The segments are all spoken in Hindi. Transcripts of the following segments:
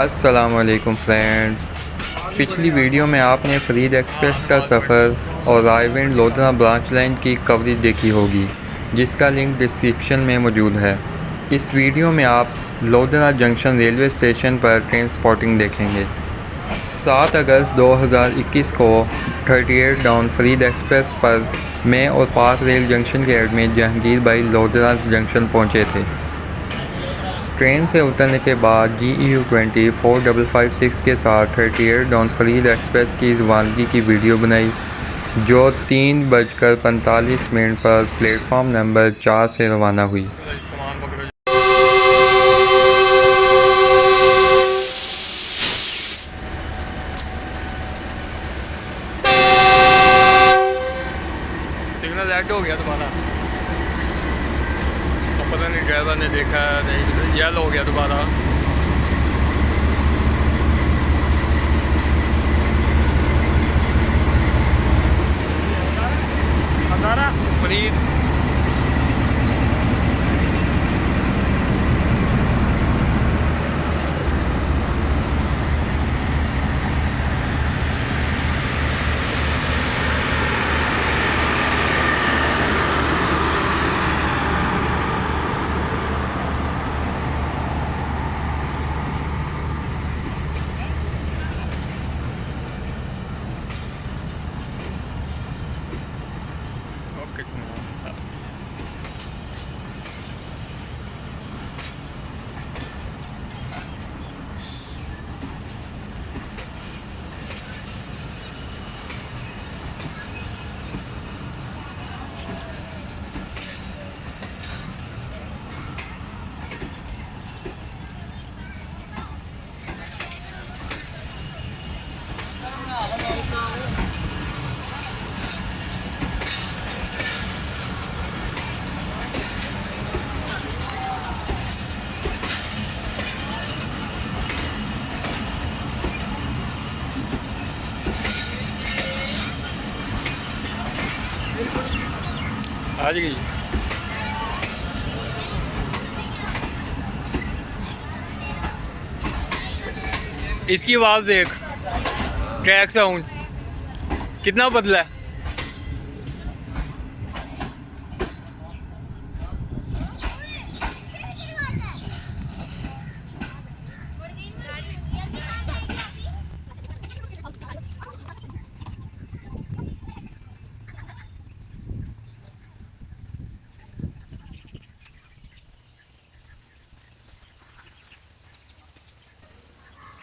अस्सलामुअलैकुम फ्रेंड्स। पिछली वीडियो में आपने फरीद एक्सप्रेस का सफ़र और रायविंड लोधरा ब्रांच लाइन की कवरेज देखी होगी, जिसका लिंक डिस्क्रिप्शन में मौजूद है। इस वीडियो में आप लोधरा जंक्शन रेलवे स्टेशन पर ट्रेन स्पॉटिंग देखेंगे। 7 अगस्त 2021 को 38 डाउन फरीद एक्सप्रेस पर मैं और पाक रेल जंक्शन के एडमिन जहांगीर भाई लोधरा जंक्शन पहुंचे थे। ट्रेन से उतरने के बाद GEU 20 4556 के साथ 38 डाउन फरीद एक्सप्रेस की रवानगी की वीडियो बनाई, जो 3:45 पर प्लेटफॉर्म नंबर 4 से रवाना हुई। सिग्नल रेड हो गया दोबारा, तो पता नहीं ड्राइवर ने देखा नहीं, येलो हो गया दोबारा। फरीद ओके। आज गई इसकी आवाज़ देख, ट्रैक साउंड कितना बदला है।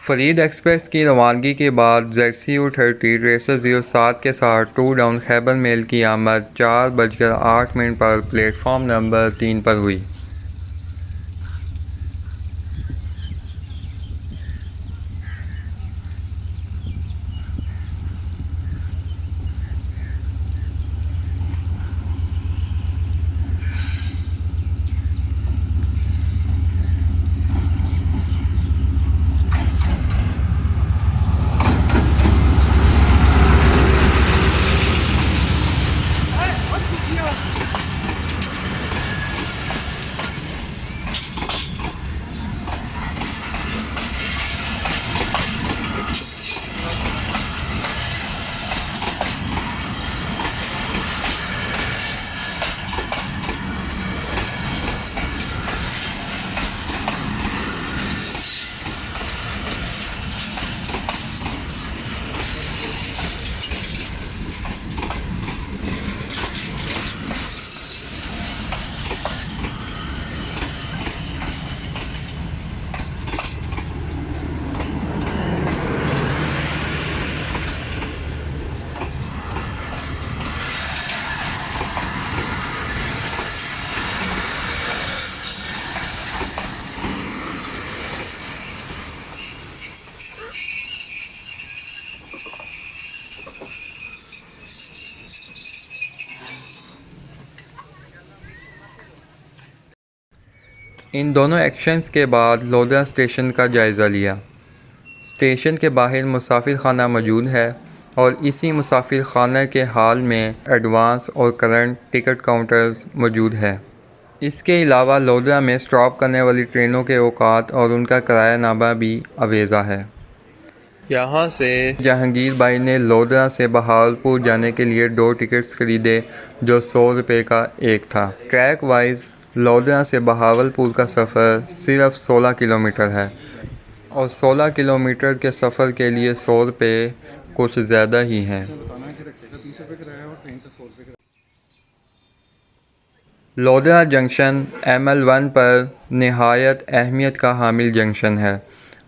फरीद एक्सप्रेस की रवानगी के बाद ZCU 30 रेसर 07 के साथ 2 डाउन खैबर मेल की आमद 4:08 पर प्लेटफॉर्म नंबर 3 पर हुई। इन दोनों एक्शंस के बाद लोधरा स्टेशन का जायज़ा लिया। स्टेशन के बाहर मुसाफिर खाना मौजूद है और इसी मुसाफिर खाना के हाल में एडवांस और करंट टिकट काउंटर्स मौजूद है। इसके अलावा लोधरा में स्टॉप करने वाली ट्रेनों के औकात और उनका किरायानामा भी अवेज़ा है। यहाँ से जहांगीर भाई ने लोधरा से बहावलपुर जाने के लिए 2 टिकट्स खरीदे जो 100 रुपये का एक था। ट्रैक वाइज लोधरा से बहावलपुर का सफ़र सिर्फ 16 किलोमीटर है और 16 किलोमीटर के सफ़र के लिए 100 रुपये कुछ ज़्यादा ही हैं। लोधरा जंक्शन ML1 पर नहायत अहमियत का हामिल जंक्शन है।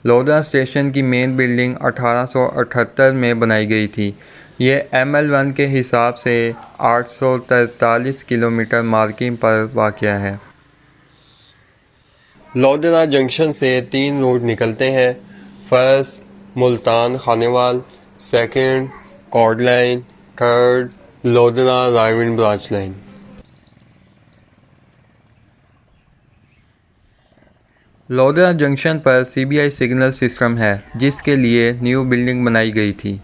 लोधरा स्टेशन की मेन बिल्डिंग 1878 में बनाई गई थी। ये ML1 के हिसाब से 843 किलोमीटर मार्किंग पर वाक़या है। लोधरा जंक्शन से 3 रूट निकलते हैं। First Multan Khanewal, second chord line, third Lodhran Raiwind branch line. Lodhran junction पर CBI सिग्नल सिस्टम है जिसके लिए न्यू बिल्डिंग बनाई गई थी।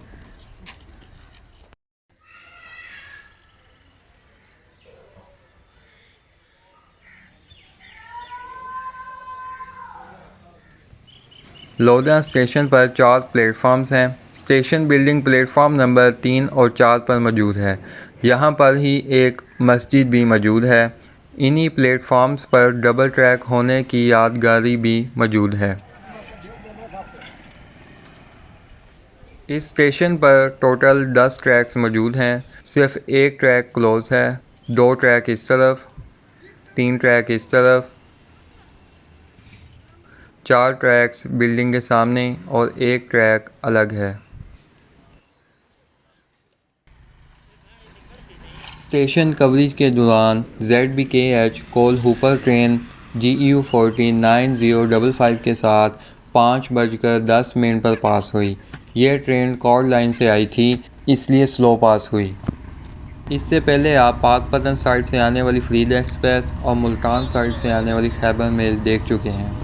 लोधरा स्टेशन पर 4 प्लेटफॉर्म्स हैं। स्टेशन बिल्डिंग प्लेटफॉर्म नंबर 3 और 4 पर मौजूद है। यहाँ पर ही एक मस्जिद भी मौजूद है। इन्हीं प्लेटफॉर्म्स पर डबल ट्रैक होने की यादगारी भी मौजूद है। इस स्टेशन पर टोटल 10 ट्रैक्स मौजूद हैं। सिर्फ एक ट्रैक क्लोज है, 2 ट्रैक इस तरफ, 3 ट्रैक इस तरफ, 4 ट्रैक्स बिल्डिंग के सामने और एक ट्रैक अलग है। स्टेशन कवरेज के दौरान ZBKH कोल हूपर ट्रेन GEU 14 9055 के साथ 5:10 पर पास हुई। यह ट्रेन कॉर्ड लाइन से आई थी इसलिए स्लो पास हुई। इससे पहले आप पाकपतन साइड से आने वाली फरीद एक्सप्रेस और मुल्तान साइड से आने वाली खैबर मेल देख चुके हैं।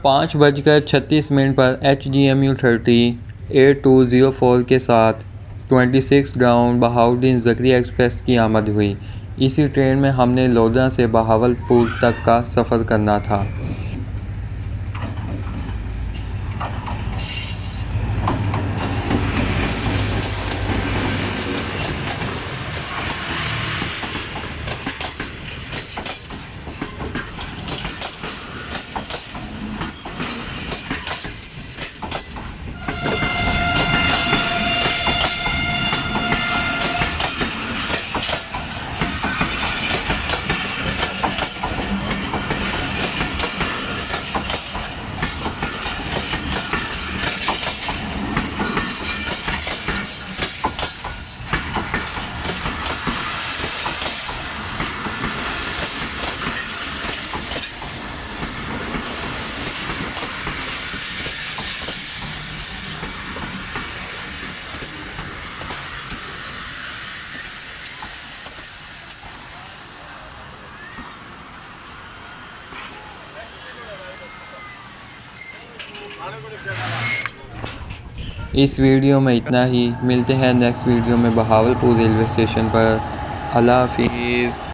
पाँच बजकर 36 मिनट पर HGMU 30 8204 के साथ 26 डाउन बहाउद्दीन ज़करिया एक्सप्रेस की आमद हुई। इसी ट्रेन में हमने लोधरा से बहावलपुर तक का सफ़र करना था। इस वीडियो में इतना ही। मिलते हैं नेक्स्ट वीडियो में बहावलपुर रेलवे स्टेशन पर। अल्लाह हाफिज़।